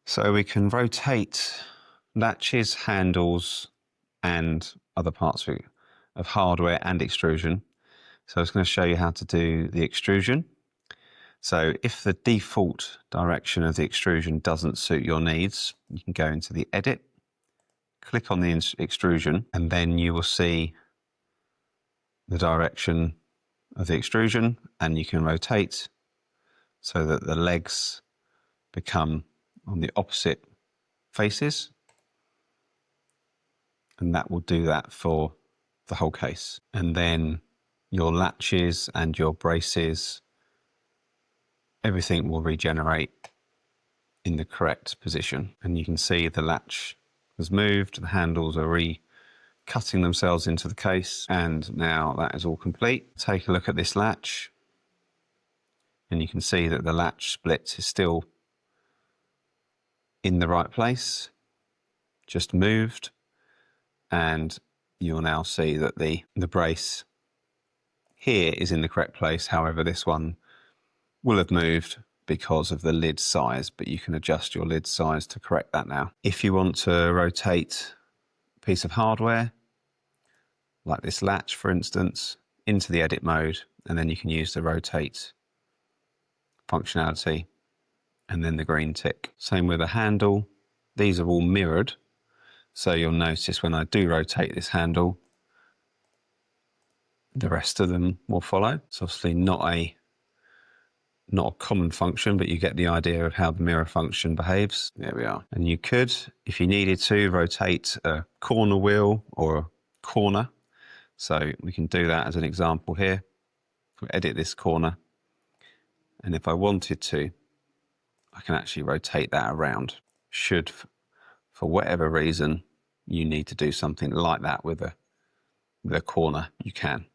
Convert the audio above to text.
So we can rotate latches, handles, and other parts of hardware and extrusion. So I was going to show you how to do the extrusion. So if the default direction of the extrusion doesn't suit your needs, you can go into the edit, click on the extrusion, and then you will see the direction of the extrusion, and you can rotate so that the legs become on the opposite faces, and that will do that for the whole case. And then your latches and your braces, everything will regenerate in the correct position. And you can see the latch has moved, the handles are cutting themselves into the case, and now that is all complete. Take a look at this latch, and you can see that the latch split is still in the right place, just moved, and you'll now see that the brace here is in the correct place. However, this one will have moved because of the lid size, but you can adjust your lid size to correct that now. If you want to rotate a piece of hardware, like this latch for instance, into the edit mode, and then you can use the rotate functionality and then the green tick. Same with a handle. These are all mirrored, so you'll notice when I do rotate this handle, the rest of them will follow. It's obviously not a common function, but you get the idea of how the mirror function behaves. There we are. And you could, if you needed to, rotate a corner wheel or a corner. So we can do that as an example here. We'll edit this corner, and if I wanted to, I can actually rotate that around. Should, for whatever reason, you need to do something like that with a corner, you can.